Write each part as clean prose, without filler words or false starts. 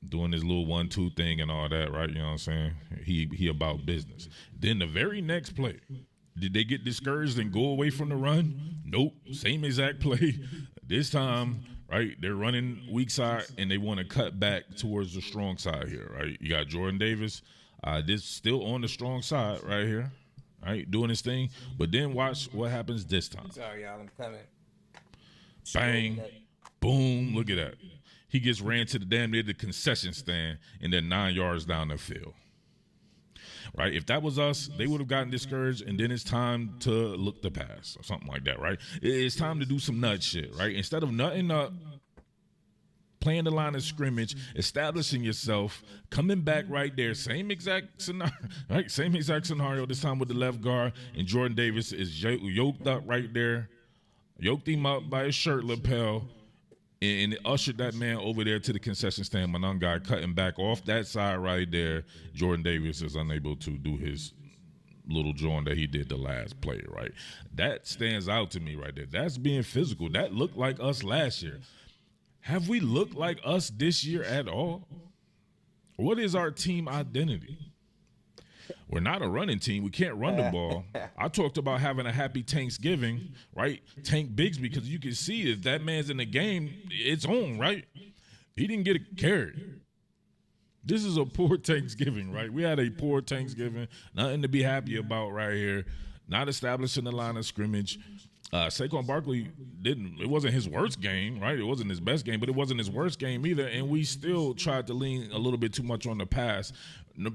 doing his little 1-2 thing and all that, right? You know what I'm saying? He about business. Then the very next play, did they get discouraged and go away from the run? Nope. Same exact play. This time, right, they're running weak side and they want to cut back towards the strong side here, right? You got Jordan Davis, this still on the strong side right here, right, doing his thing. But then watch what happens this time. Sorry, y'all, I'm coming. Bang, boom, look at that. He gets ran to the damn near the concession stand and then 9 yards down the field. Right? If that was us, they would have gotten discouraged, and then it's time to look to pass or something like that, right? It's time to do some nut shit, right? Instead of nutting up, playing the line of scrimmage, establishing yourself, coming back right there, same exact scenario, right? Same exact scenario, this time with the left guard, and Jordan Davis is yoked up right there, yoked him up by his shirt lapel, and it ushered that man over there to the concession stand. Manungai cutting back off that side right there. Jordan Davis is unable to do his little joint that he did the last play, right? That stands out to me right there. That's being physical. That looked like us last year. Have we looked like us this year at all? What is our team identity? We're not a running team. We can't run the ball. I talked about having a happy Thanksgiving, right? Tank Bigsby, because you can see if that man's in the game, it's on, right? He didn't get a carry. This is a poor Thanksgiving, right? We had a poor Thanksgiving. Nothing to be happy about right here. Not establishing the line of scrimmage. Saquon Barkley it wasn't his worst game, right? It wasn't his best game, but it wasn't his worst game either. And we still tried to lean a little bit too much on the pass,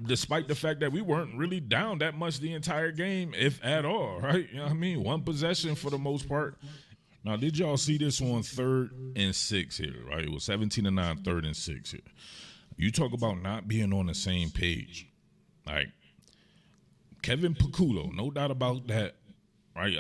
despite the fact that we weren't really down that much the entire game, if at all, right? You know what I mean? One possession for the most part. Now, did y'all see this on 3rd and 6 here, right? It was 17-9, 3rd and 6 here. You talk about not being on the same page. Like, Kevin Paculo, no doubt about that. Right,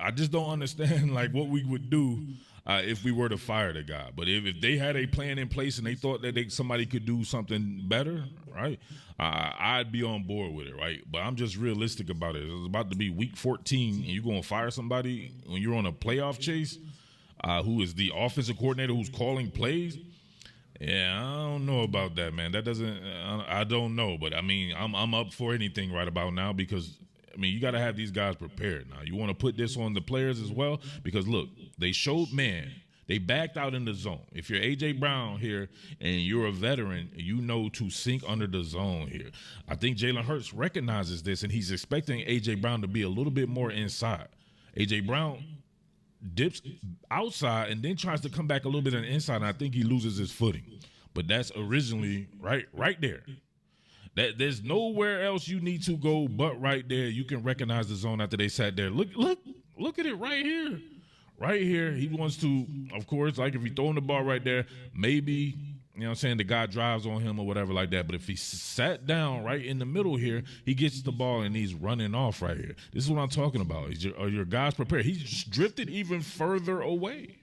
I just don't understand like what we would do if we were to fire the guy. But if they had a plan in place and they thought that somebody could do something better, right, I'd be on board with it, right? But I'm just realistic about it. It's about to be week 14, and you're going to fire somebody when you're on a playoff chase, who is the offensive coordinator who's calling plays. Yeah, I don't know about that, man. That doesn't. I don't know, but I mean, I'm up for anything right about now because. I mean, you got to have these guys prepared now. You want to put this on the players as well because, look, they showed, man, they backed out in the zone. If you're A.J. Brown here and you're a veteran, you know to sink under the zone here. I think Jalen Hurts recognizes this, and he's expecting A.J. Brown to be a little bit more inside. A.J. Brown dips outside and then tries to come back a little bit on the inside, and I think he loses his footing. But that's originally right there. There's nowhere else you need to go but right there. You can recognize the zone after they sat there. Look at it right here. Right here. He wants to, of course, like if he's throwing the ball right there, maybe, you know what I'm saying, the guy drives on him or whatever like that. But if he sat down right in the middle here, he gets the ball and he's running off right here. This is what I'm talking about. Are your guys prepared? He's drifted even further away.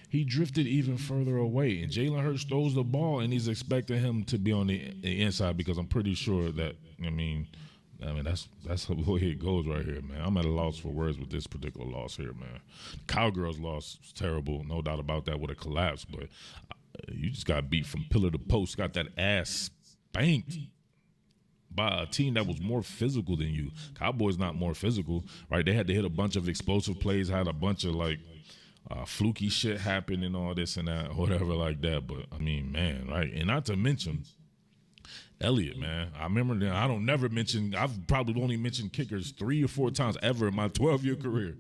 He drifted even further away, and Jalen Hurts throws the ball, and he's expecting him to be on the inside because I'm pretty sure that I mean that's the way it goes right here, man. I'm at a loss for words with this particular loss here, man. The Cowgirls loss was terrible, no doubt about that, with a collapse, but you just got beat from pillar to post, got that ass spanked by a team that was more physical than you. Cowboys not more physical, right? They had to hit a bunch of explosive plays, had a bunch of like fluky shit happen and all this and that, whatever like that. But I mean, man, right? And not to mention Elliott, man. I remember that I've probably only mentioned kickers 3 or 4 times ever in my 12-year career.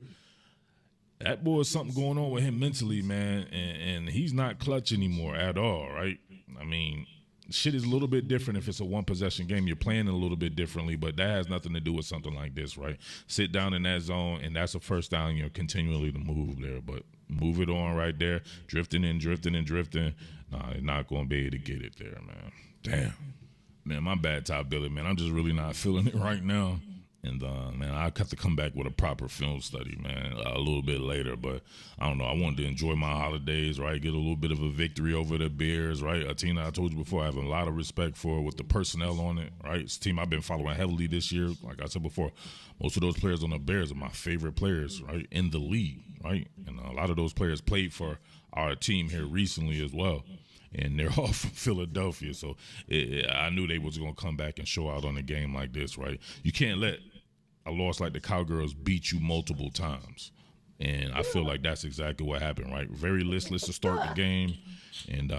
That boy is something going on with him mentally, man, and he's not clutch anymore at all, right? I mean, shit is a little bit different if it's a one-possession game. You're playing it a little bit differently, but that has nothing to do with something like this, right? Sit down in that zone, and that's a first down. You're continually to move there, but move it on right there, drifting. Nah, they're not going to be able to get it there, man. Damn. Man, my bad, Top Billy, man. I'm just really not feeling it right now. And man, I have to come back with a proper film study, man, a little bit later. But I don't know. I wanted to enjoy my holidays, right? Get a little bit of a victory over the Bears, right? A team that I told you before, I have a lot of respect for with the personnel on it, right? It's a team I've been following heavily this year. Like I said before, most of those players on the Bears are my favorite players, right, in the league, right? And a lot of those players played for our team here recently as well. And they're all from Philadelphia. So I knew they was going to come back and show out on a game like this, right? You can't let a loss like the Cowgirls beat you multiple times. And I feel like that's exactly what happened, right? Very listless to start the game. And,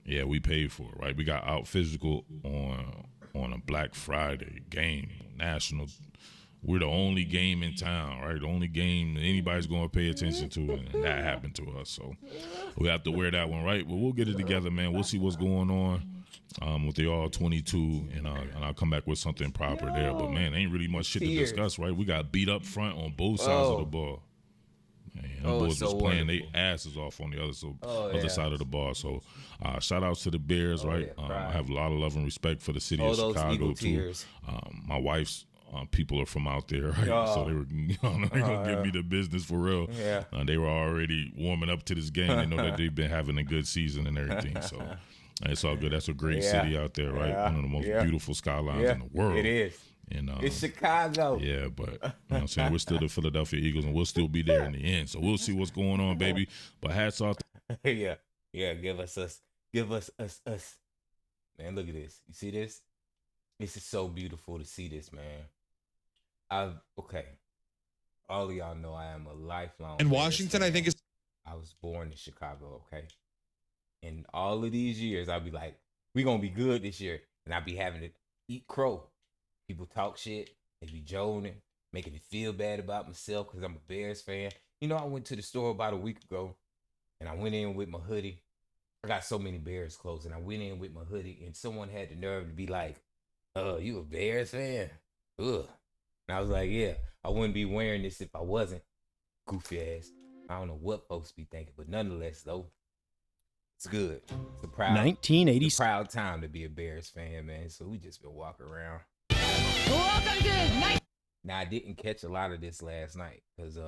yeah, we paid for it, right? We got out physical on a Black Friday game, national. We're the only game in town, right? The only game that anybody's going to pay attention to, and that happened to us. So we have to wear that one, right? But we'll get it together, man. We'll see what's going on with the all-22, and I'll come back with something proper there. But, man, ain't really much shit to discuss, right? We got beat up front on both sides of the ball. Man, them boys was playing their asses off on the other side of the ball. So shout outs to the Bears, right? I have a lot of love and respect for the city of Chicago, too. My wife's people are from out there, right? So they were gonna give me the business for real. Yeah. They were already warming up to this game. They know that they've been having a good season and everything. So it's all good. That's a great city out there, right? One of the most beautiful skylines in the world. It is. And, it's Chicago. Yeah, but you know what I'm saying, we're still the Philadelphia Eagles, and we'll still be there in the end. So we'll see what's going on, baby. But hats off. Yeah. Give us us. Man, look at this. You see this? This is so beautiful to see this, man. Okay. All of y'all know I am a lifelong. And Washington, I think is. I was born in Chicago, okay? And all of these years, I'll be like, we're going to be good this year. And I'll be having to eat crow. People talk shit. They be joning, making me feel bad about myself because I'm a Bears fan. You know, I went to the store about a week ago, and I went in with my hoodie. I got so many Bears clothes, and I went in with my hoodie, and someone had the nerve to be like, you a Bears fan? Ugh. And I was like, yeah, I wouldn't be wearing this if I wasn't. Goofy ass. I don't know what folks be thinking, but nonetheless, though, it's good. It's a proud 1980s. It's a proud time to be a Bears fan, man. So we just been walking around. Welcome to night. Now, I didn't catch a lot of this last night because,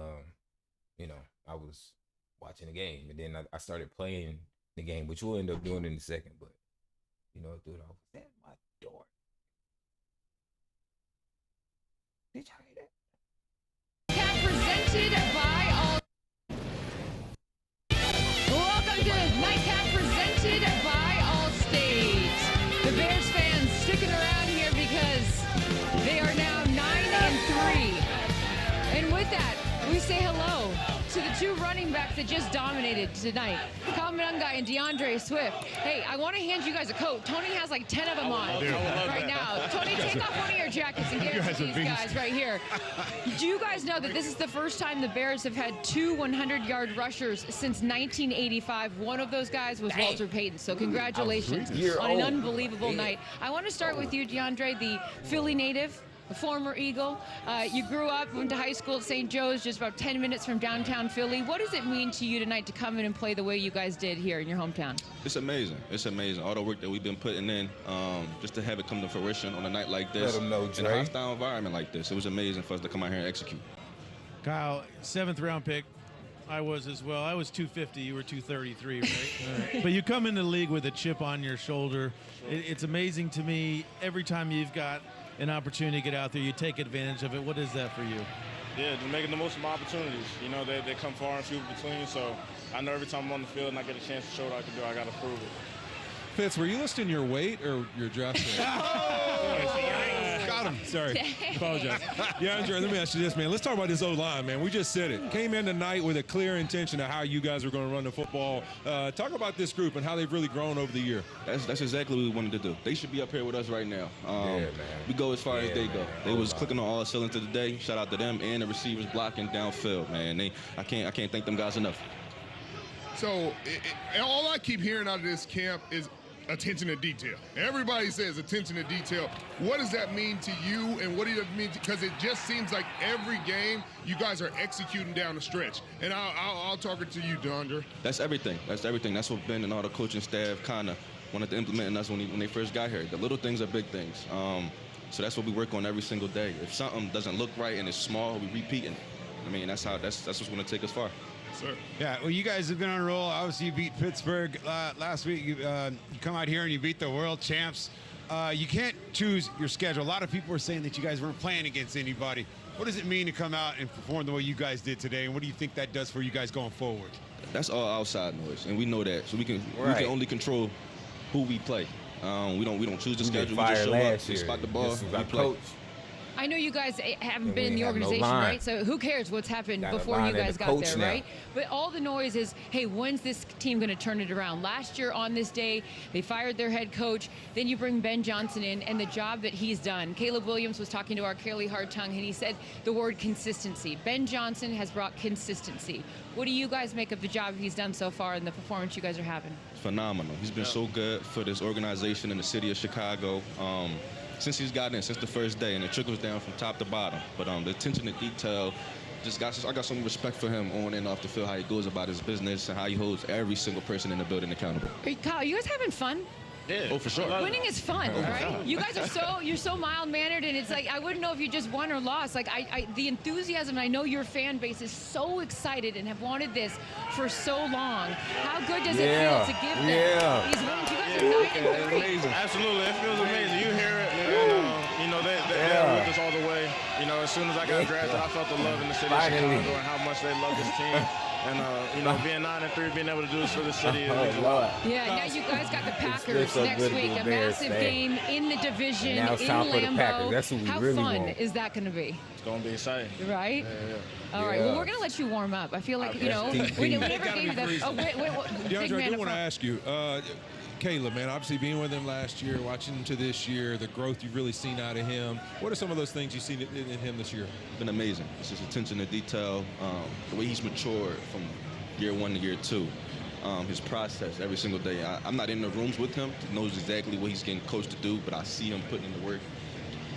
you know, I was watching the game, and then I started playing the game, which we'll end up doing in a second. But, you know, through it all, was that my door? Did y'all hear that? Presented by all. Welcome to Nightcap presented by Allstate. The Bears fans sticking around here because they are now 9-3. And with that, we say hello to the two running backs that just dominated tonight, Kamanunga and DeAndre Swift. Hey, I want to hand you guys a coat. Tony has like 10 of them on right now. Tony, take off one of your jackets and get it to these guys right here. Do you guys know that this is the first time the Bears have had two 100-yard rushers since 1985? One of those guys was Walter Payton. So congratulations on an unbelievable night. I want to start with you, DeAndre, the Philly native, a former Eagle. You grew up, went to high school at St. Joe's, just about 10 minutes from downtown Philly. What does it mean to you tonight to come in and play the way you guys did here in your hometown? It's amazing. It's amazing. All the work that we've been putting in, just to have it come to fruition on a night like this, Let 'em know, in a hostile environment like this. It was amazing for us to come out here and execute. Kyle, 7th round pick. I was as well. I was 250. You were 233, right? But you come into the league with a chip on your shoulder. It's amazing to me. Every time you've got an opportunity to get out there, you take advantage of it. What is that for you? Yeah, just making the most of my opportunities. You know, they come far and few between, so I know every time I'm on the field and I get a chance to show what I can do, I got to prove it. Fitz, were you listing your weight or your dress? Got him. Sorry. Apologize. Yeah, Andre, let me ask you this, man. Let's talk about this O-line, man. We just said it. Came in tonight with a clear intention of how you guys are going to run the football. Talk about this group and how they've really grown over the year. That's exactly what we wanted to do. They should be up here with us right now. We go as far as they go. They was clicking on all cylinders today. Shout out to them and the receivers blocking downfield, man. I can't thank them guys enough. So all I keep hearing out of this camp is attention to detail. Everybody says attention to detail. What does that mean to you, and what does it mean? Because it just seems like every game you guys are executing down the stretch. And I'll talk it to you, DeAndre. That's everything. That's what Ben and all the coaching staff kind of wanted to implement in us when they first got here. The little things are big things. So that's what we work on every single day. If something doesn't look right and it's small, we repeat it. I mean, that's what's going to take us far. Sir. Yeah, well, you guys have been on a roll. Obviously, you beat Pittsburgh last week. You come out here and you beat the world champs. You can't choose your schedule. A lot of people were saying that you guys weren't playing against anybody. What does it mean to come out and perform the way you guys did today? And what do you think that does for you guys going forward? That's all outside noise, and we know that. So we can only control who we play. We don't choose the schedule. We just show up, we spot the ball, we play. I know you guys haven't been in the organization, right? So who cares what's happened before you guys got there, right? But all the noise is, hey, when's this team going to turn it around? Last year on this day, they fired their head coach. Then you bring Ben Johnson in, and the job that he's done. Caleb Williams was talking to our Carly Hartung, and he said the word consistency. Ben Johnson has brought consistency. What do you guys make of the job he's done so far and the performance you guys are having? Phenomenal. He's been so good for this organization in the city of Chicago. Since he's gotten in, since the first day, and it trickles down from top to bottom. But the attention to detail, I got some respect for him on and off the field, how he goes about his business and how he holds every single person in the building accountable. Hey, Kyle, you guys having fun? Yeah. Oh, for sure. Winning is fun, all right? You guys are you're so mild-mannered, and it's like, I wouldn't know if you just won or lost. Like, the enthusiasm, I know your fan base is so excited and have wanted this for so long. How good does it feel to give them these wins? You guys are 9-3. Absolutely, it feels amazing. You hear it, and, you know, they're with us all the way. You know, as soon as I got drafted, I felt the love in the city of Chicago and how much they love this team. And, you know, being 9-3, being able to do this for the city. Yeah, now you guys got the Packers next week, a massive game in the division, in Lambeau. That's what we How really fun want. is that going to be? It's going to be exciting. Right? All right, well, we're going to let you warm up. I feel like, you know, we never gave you that. Oh, wait, DeAndre, I do want to ask you, Caleb, man, obviously being with him last year, watching him to this year, the growth you've really seen out of him. What are some of those things you've seen in him this year? Been amazing. It's his attention to detail, the way he's matured from year 1 to year 2, his process every single day. I'm not in the rooms with him to know exactly what he's getting coached to do, but I see him putting in the work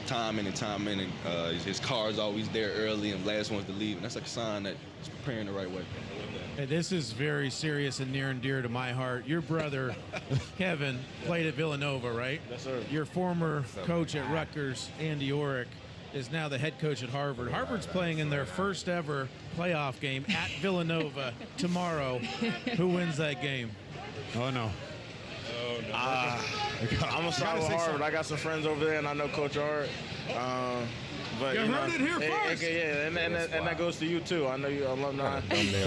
time in and time in, and his car is always there early and last ones to leave, and that's like a sign that he's preparing the right way. Hey, this is very serious and near and dear to my heart. Your brother, Kevin, played at Villanova, right? Yes, sir. Your former coach at Rutgers, Andy Orrick, is now the head coach at Harvard. Harvard's playing in their first ever playoff game at Villanova tomorrow. Who wins that game? Oh, no. I'm a side with Harvard. I got some friends over there, and I know Coach Art. But You heard it here first. Yeah, and that goes to you too. I know you're alumni. Okay,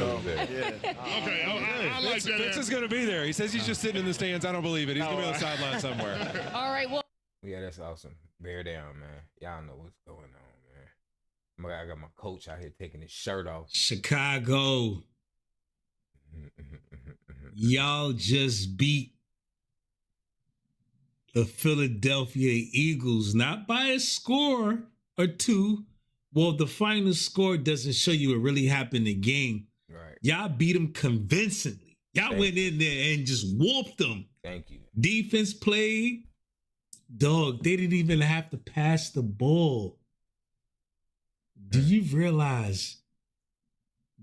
I like that. Vince is going to be there. He says he's just sitting in the stands. I don't believe it. He's going to be on the sideline somewhere. All right, well. Yeah, that's awesome. Bear down, man. Y'all know what's going on, man. I got my coach out here taking his shirt off. Chicago. Y'all just beat the Philadelphia Eagles, not by a score or two. Well, the final score doesn't show you what really happened in the game. Right. Y'all beat them convincingly. Y'all went in there and just whooped them. Thank you. Defense played. Dog, they didn't even have to pass the ball. Do you realize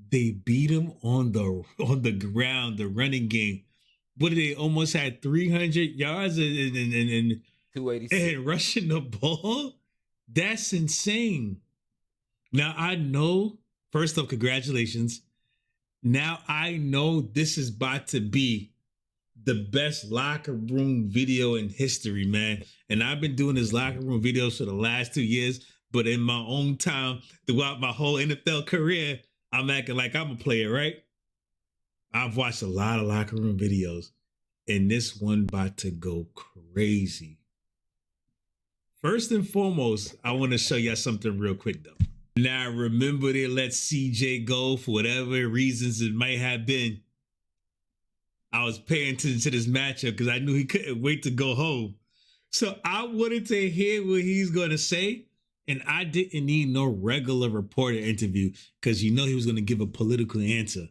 they beat them on the ground, the running game? What did they almost had 300 yards and 286 and rushing the ball? That's insane. Now I know, first off, congratulations. Now I know this is about to be the best locker room video in history, man. And I've been doing this locker room videos for the last 2 years, but in my own time, throughout my whole NFL career, I'm acting like I'm a player, right? I've watched a lot of locker room videos, and this one about to go crazy. First and foremost, I want to show y'all something real quick, though. Now, remember they let CJ go for whatever reasons it might have been. I was paying attention to this matchup because I knew he couldn't wait to go home. So I wanted to hear what he's going to say, and I didn't need no regular reporter interview because you know he was going to give a political answer.